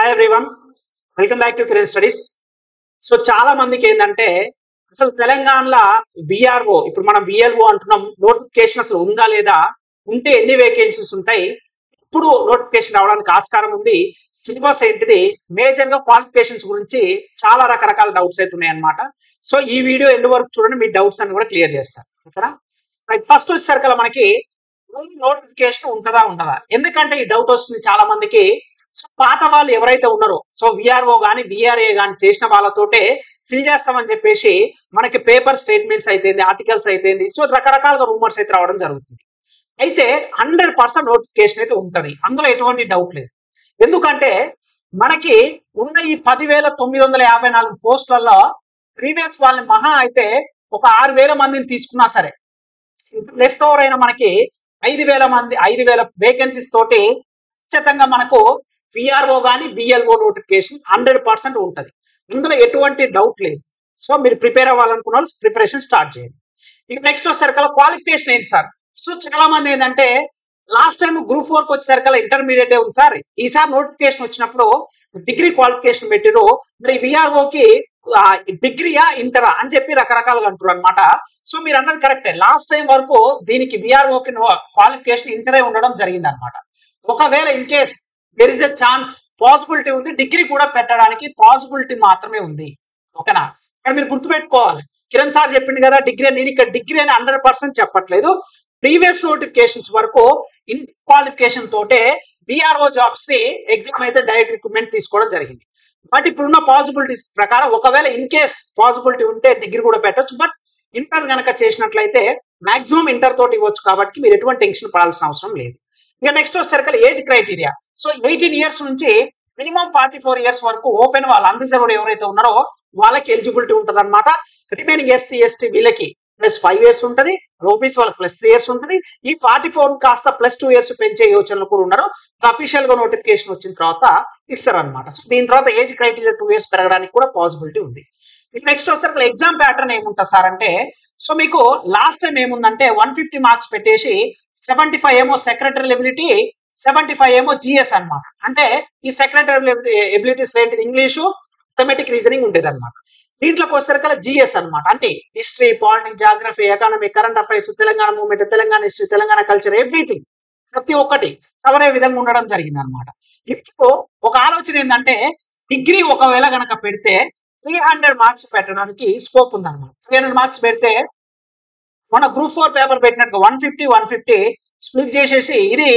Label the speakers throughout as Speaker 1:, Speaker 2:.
Speaker 1: Hi everyone, welcome back to Kiran studies. So చాలా మందికి ఏంటంటే అసలు తెలంగాణలో విఆర్ఓ, ఇప్పుడు మనం విఎల్ఓ అంటున్నాం, నోటిఫికేషన్ అసలు ఉందా లేదా, ఉంటే ఎన్ని వేకెన్సీస్ ఉంటాయి, ఇప్పుడు నోటిఫికేషన్ రావడానికి ఆస్కారం ఉంది, సిలబస్ ఏంటిది, మేజర్ గా క్వాలిఫికేషన్స్ గురించి చాలా రకరకాల డౌట్స్ అయితే ఉన్నాయి అనమాట. సో ఈ వీడియో ఎండ్ వరకు చూడండి, మీ డౌట్స్ అన్ని కూడా క్లియర్ చేస్తాను. ఓకేనా? రైట్, ఫస్ట్ వచ్చేసరికి మనకి నోటిఫికేషన్ ఉంటుందా ఉండదా, ఎందుకంటే ఈ డౌట్ వస్తుంది చాలా మందికి. సో పాత వాళ్ళు ఎవరైతే ఉన్నారో, సో విఆర్ఓ కానీ విఆర్ఏ కానీ చేసిన వాళ్ళతోటే ఫిల్ చేస్తామని చెప్పేసి మనకి పేపర్ స్టేట్మెంట్స్ అయితే, ఆర్టికల్స్ అయితే, సో రకరకాలుగా రూమర్స్ అయితే రావడం జరుగుతుంది. అయితే 100% నోటిఫికేషన్ అయితే ఉంటుంది, అందులో ఎటువంటి డౌట్ లేదు. ఎందుకంటే మనకి ఉన్న ఈ 10,954 పోస్టులలో ప్రీవియస్ వాళ్ళని మహా అయితే ఒక 6,000 మందిని తీసుకున్నా సరే, లెఫ్ట్ ఓవర్ అయిన మనకి 5,000 వేకెన్సీస్ తోటి ఖచ్చితంగా మనకు విఆర్ఓ కానీ బిఎల్ఓ నోటిఫికేషన్ 100% ఉంటుంది, ఇందులో ఎటువంటి డౌట్ లేదు. సో మీరు ప్రిపేర్ అవ్వాలనుకున్న వాళ్ళు ప్రిపరేషన్ స్టార్ట్ చేయండి. ఇక నెక్స్ట్ వచ్చేసరికి క్వాలిఫికేషన్ ఏంటి సార్? సో చాలా మంది ఏంటంటే లాస్ట్ టైం గ్రూప్ 4 వచ్చేసరికి ఇంటర్మీడియట్ ఉంది సార్, ఈసారి నోటిఫికేషన్ వచ్చినప్పుడు డిగ్రీ క్వాలిఫికేషన్ పెట్టిరు, మరి విఆర్ఓకి డిగ్రీయా ఇంటరా అని చెప్పి రకరకాలుగా అంటారు అనమాట. సో మీరు అన్నది కరెక్టే, లాస్ట్ టైం వరకు దీనికి విఆర్ఓకి క్వాలిఫికేషన్ ఇంటరే ఉండడం జరిగింది అనమాట. ఒకవేళ in case there is a chance, possibility ఉంది, డిగ్రీ కూడా పెట్టడానికి పాసిబిలిటీ మాత్రమే ఉంది. ఓకేనా? ఇక్కడ మీరు గుర్తుపెట్టుకోవాలి, కిరణ్ సార్ చెప్పింది కదా డిగ్రీ, నేను ఇక్కడ డిగ్రీ అని 100% చెప్పట్లేదు. ప్రీవియస్ నోటిఫికేషన్స్ వరకు ఇన్ క్వాలిఫికేషన్ తోటే విఆర్ఓ జాబ్స్ ని ఎగ్జామ్ అయితే డైరెక్ట్ రిక్రూట్మెంట్ తీసుకోవడం జరిగింది. బట్ ఇప్పుడున్న పాసిబిలిటీస్ ప్రకారం ఒకవేళ ఇన్ కేస్ పాసిబిలిటీ ఉంటే డిగ్రీ కూడా పెట్టచ్చు, బట్ ఇంటర్ కనుక చేసినట్లయితే మాక్సిమం ఇంటర్ తోటి ఇవ్వచ్చు, కాబట్టి మీరు ఎటువంటి టెన్షన్ పడాల్సిన అవసరం లేదు. ఇక నెక్స్ట్ వచ్చేసరికి ఏజ్ క్రైటీరియా. సో 18 ఇయర్స్ నుంచి మినిమం 44 ఇయర్స్ వరకు ఓపెన్ వాళ్ళు అన్రిజర్వ్డ్ ఎవరైతే ఉన్నారో వాళ్ళకి ఎలిజిబిలిటీ ఉంటుంది అనమాట. రిమైనింగ్ ఎస్సీ ఎస్టీ వీళ్ళకి +5 ఇయర్స్ ఉంటుంది, ఓబీసీ వాళ్ళకి +3 ఇయర్స్ ఉంటుంది. ఈ 44 కాస్త +2 ఇయర్స్ పెంచే యోచనలు కూడా ఉన్నారు. అఫీషియల్ గా నోటిఫికేషన్ వచ్చిన తర్వాత ఇస్తారు అనమాట. సో దీని తర్వాత ఏజ్ క్రైటీరియా 2 ఇయర్స్ పెరగడానికి కూడా పాసిబిలిటీ ఉంది. నెక్స్ట్ వచ్చేసరికి ఎగ్జామ్ ప్యాటర్న్ ఏముంటుంది సార్ అంటే, సో మీకు లాస్ట్ టైం ఏముందంటే 150 మార్క్స్ పెట్టేసి 75 ఏమో సెక్రటరీ ఎబిలిటీ, 75 ఏమో జిఎస్ అనమాట. అంటే ఈ సెక్రటరీ ఎబిలిటీస్ ఏంటిది, ఇంగ్లీషు, అథమెటిక్ రీజనింగ్ ఉండేది అనమాట. దీంట్లోకి వచ్చేసరికి జిఎస్ అనమాట, అంటే history, politics, geography, economy, current affairs, Telangana movement, Telangana history, Telangana culture, everything ప్రతి ఒక్కటి చదివే విధంగా ఉండడం జరిగింది అనమాట. ఇప్పుడు ఒక ఆలోచన ఏంటంటే, డిగ్రీ ఒకవేళ కనుక పెడితే 300 మార్క్స్ పెట్టడానికి స్కోప్ ఉందన్నమాట. 300 మార్క్స్ పెడితే మన గ్రూప్ 4 పేపర్ పెట్టినట్టుగా 150 స్ప్లిట్ చేసేసి ఇది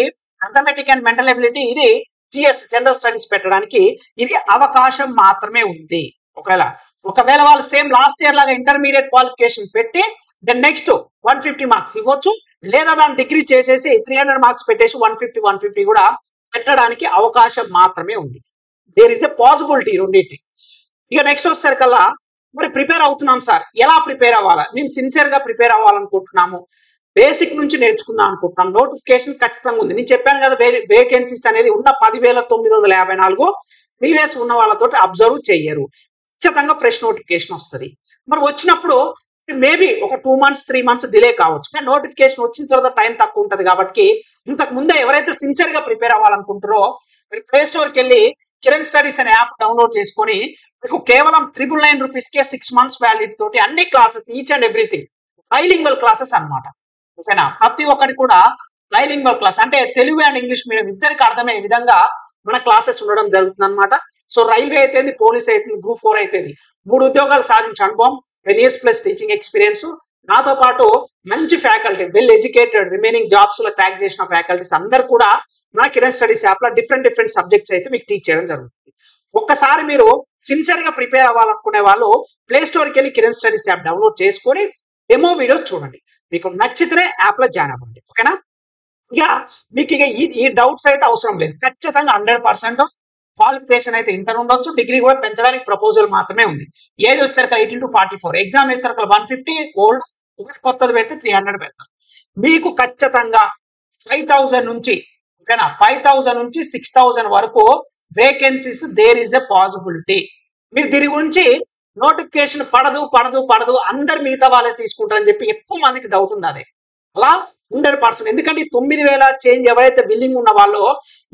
Speaker 1: అథమెటిక్ అండ్ మెంటల్ ఎబిలిటీ, ఇది జిఎస్ జనరల్ స్టడీస్ పెట్టడానికి ఇది అవకాశం మాత్రమే ఉంది. ఒకవేళ వాళ్ళు సేమ్ లాస్ట్ ఇయర్ లాగా ఇంటర్మీడియట్ క్వాలిఫికేషన్ పెట్టి దెన్ నెక్స్ట్ 150 మార్క్స్ ఇవ్వచ్చు, లేదా దాన్ని డిగ్రీ చేసేసి 300 మార్క్స్ పెట్టేసి 150 కూడా పెట్టడానికి అవకాశం మాత్రమే ఉంది. దేర్ ఇస్ ఎ పాసిబిలిటీ రెండింటి. ఇక నెక్స్ట్ వచ్చేసరికల్లా మరి ప్రిపేర్ అవుతున్నాం సార్, ఎలా ప్రిపేర్ అవ్వాలా? మేము సిన్సియర్ గా ప్రిపేర్ అవ్వాలనుకుంటున్నాము, బేసిక్ నుంచి నేర్చుకుందాం అనుకుంటున్నాం. నోటిఫికేషన్ ఖచ్చితంగా ఉంది, నేను చెప్పాను కదా వేకెన్సీస్ అనేది ఉన్న 10,954 ప్రీవియస్ ఉన్న వాళ్ళతో అబ్జర్వ్ చెయ్యరు, ఖచ్చితంగా ఫ్రెష్ నోటిఫికేషన్ వస్తుంది. మరి వచ్చినప్పుడు మేబీ ఒక 2 months 3 months డిలే కావచ్చు, కానీ నోటిఫికేషన్ వచ్చిన తర్వాత టైం తక్కువ ఉంటుంది. కాబట్టి ఇంతకు ముందే ఎవరైతే సిన్సియర్ గా ప్రిపేర్ అవ్వాలనుకుంటారో మీరు ప్లే స్టోర్కి వెళ్ళి కిరణ్ స్టడీస్ అనే యాప్ డౌన్లోడ్ చేసుకొని మీకు కేవలం 999 రూపీస్కే 6 months వ్యాలిడిటీ తోటి అన్ని classes, each and everything bilingual classes అనమాట. ఓకేనా? ప్రతి ఒక్కటి కూడా బైలింగ్వల్ క్లాస్, అంటే తెలుగు అండ్ ఇంగ్లీష్ మీడియం ఇద్దరికి అర్థమయ్యే విధంగా మన క్లాసెస్ ఉండడం జరుగుతుంది అనమాట. సో రైల్వే అయితేంది, పోలీస్ అయితే, గ్రూప్ 4 అయితే 3 ఉద్యోగాలు సాధించే అనుభవం, 10 years ప్లస్ టీచింగ్ ఎక్స్పీరియన్స్, నాతో పాటు మంచి faculty, well educated, remaining jobs లో ట్యాగ్ చేసిన ఫ్యాకల్టీస్ అందరు కూడా నా కిరణ్ స్టడీస్ యాప్ లో డిఫరెంట్ సబ్జెక్ట్స్ అయితే మీకు టీచ్ చేయడం జరుగుతుంది. ఒక్కసారి మీరు సిన్సియర్ గా ప్రిపేర్ అవ్వాలనుకునే వాళ్ళు ప్లే స్టోర్కి వెళ్ళి కిరణ్ స్టడీస్ యాప్ డౌన్లోడ్ చేసుకొని డెమో వీడియో చూడండి, మీకు నచ్చితే యాప్ లో జాయిన్ అవ్వండి. ఓకేనా? ఇక మీకు ఇక ఈ డౌట్స్ అయితే అవసరం లేదు, ఖచ్చితంగా 100% క్వాలిఫికేషన్ అయితే ఇంటర్ ఉండొచ్చు, డిగ్రీ కూడా పెంచడానికి ప్రపోజల్ మాత్రమే ఉంది. ఏజ్ వచ్చేసరికి 18 to 44, ఎగ్జామ్ వేసరికి 150 ఓల్డ్, కొత్తది పెడితే 300 పెడతారు. మీకు ఖచ్చితంగా 5,000 నుంచి, ఓకేనా, 5,000 నుంచి 6,000 వరకు vacancies there is a possibility. మీరు దీని గురించి నోటిఫికేషన్ పడదు అందరు మిగతా వాళ్ళే తీసుకుంటారని చెప్పి ఎక్కువ మందికి డౌట్ ఉంది. అదే అలా 100%. ఎందుకంటే ఈ 9,000 చేంజ్ ఎవరైతే బిల్లింగ్ ఉన్న వాళ్ళో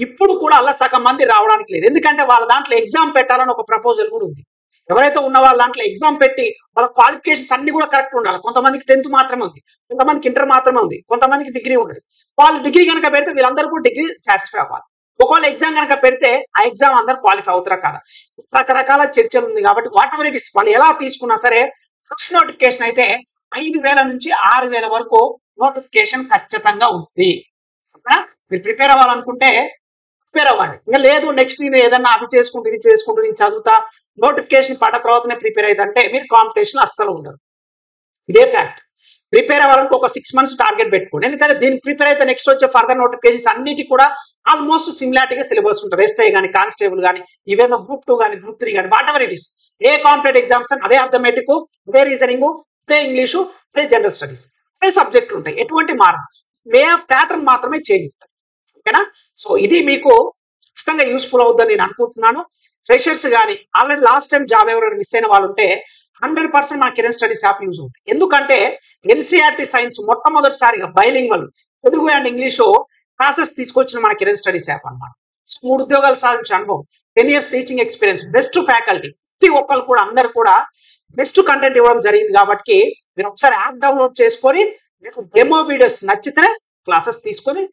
Speaker 1: ఇప్పుడు కూడా అలా సగం మంది రావడానికి లేదు. ఎందుకంటే వాళ్ళ దాంట్లో ఎగ్జామ్ పెట్టాలని ఒక ప్రపోజల్ కూడా ఉంది. ఎవరైతే ఉన్న వాళ్ళ దాంట్లో ఎగ్జామ్ పెట్టి వాళ్ళ క్వాలిఫికేషన్స్ అన్ని కూడా కరెక్ట్ ఉండాలి. కొంతమందికి 10th మాత్రమే ఉంది, కొంతమందికి ఇంటర్ మాత్రమే ఉంది, కొంతమందికి డిగ్రీ ఉండదు. వాళ్ళు డిగ్రీ కనుక పెడితే వీళ్ళందరూ కూడా డిగ్రీ సాటిస్ఫై అవ్వాలి. ఒకవేళ ఎగ్జామ్ కనుక పెడితే ఆ ఎగ్జామ్ అందరు క్వాలిఫై అవుతారా కదా, రకరకాల చర్చలు ఉంది. కాబట్టి వాట్ ఎవర్ ఇట్ ఇస్ వాళ్ళు ఎలా తీసుకున్నా సరే ఫస్ట్ నోటిఫికేషన్ అయితే 5,000 నుంచి 6,000 వరకు నోటిఫికేషన్ ఖచ్చితంగా ఉంది. ఓకేనా? మీరు ప్రిపేర్ అవ్వాలనుకుంటే ప్రిపేర్ అవ్వండి. ఇంకా లేదు నెక్స్ట్ నేను ఏదన్నా అది చేసుకుంటూ ఇది చేసుకుంటూ నేను చదువుతా నోటిఫికేషన్ పడ్డ తర్వాతనే ప్రిపేర్ అయితే అంటే మీరు కాంపిటీషన్ అస్సలు ఉండదు. ఇదే ఫ్యాక్ట్. ప్రిపేర్ అవ్వాలంటే ఒక 6 months టార్గెట్ పెట్టుకోండి. ఎందుకంటే దీనికి ప్రిపేర్ అయితే నెక్స్ట్ వచ్చే ఫర్దర్ నోటిఫికేషన్స్ అన్నిటికీ కూడా ఆల్మోస్ట్ సిమిలారిటీగా సిలబస్ ఉంటుంది. ఎస్ఐ కానీ, కానిస్టేబుల్ కానీ, ఈవెన్ గ్రూప్ 2 కానీ, గ్రూప్ 3 కానీ, what ever it is. A competitive exams అని అదే అర్థమెటిక్, అదే రీజనింగ్, అదే ఇంగ్లీషు, అదే జనరల్ స్టడీస్, అదే సబ్జెక్టులు ఉంటాయి. ఎటువంటి మారదు. ప్యాటర్న్ మాత్రమే చేంజ్ ఉంటుంది. ఓకేనా? సో ఇది మీకు ఖచ్చితంగా యూస్ఫుల్ అవుతుందని నేను అనుకుంటున్నాను. ఫ్రెషర్స్ కానీ ఆల్రెడీ లాస్ట్ టైం జాబ్ ఎవరైనా మిస్ అయిన వాళ్ళు ఉంటే 100% మన కెరీర్ స్టడీస్ యాప్ యూజ్ అవుతుంది. ఎందుకంటే ఎన్సీఆర్టీ సైన్స్ మొట్టమొదటిసారిగా bilingual Telugu and English classes తీసుకొచ్చిన మన కెరీర్ స్టడీస్ యాప్ అనమాట. సో 3 ఉద్యోగాలు సాధించిన అనుభవం, 10 years teaching experience, best faculty, ప్రతి ఒక్కరు కూడా అందరు కూడా బెస్ట్ కంటెంట్ ఇవ్వడం జరిగింది. కాబట్టి మీరు ఒకసారి యాప్ డౌన్లోడ్ చేసుకొని మీకు డెమో వీడియోస్ నచ్చితే క్లాసెస్ తీసుకొని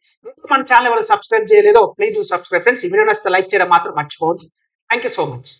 Speaker 1: మన ఛానల్ ఎవరు సబ్స్క్రైబ్ చేయలేదో ప్లీజ్ డూ సబ్స్క్రైబ్ ఫ్రెండ్స్. ఈ వీడియో నచ్చితే లైక్ చేయడం మాత్రం మర్చిపోవద్దు. Thank you so much.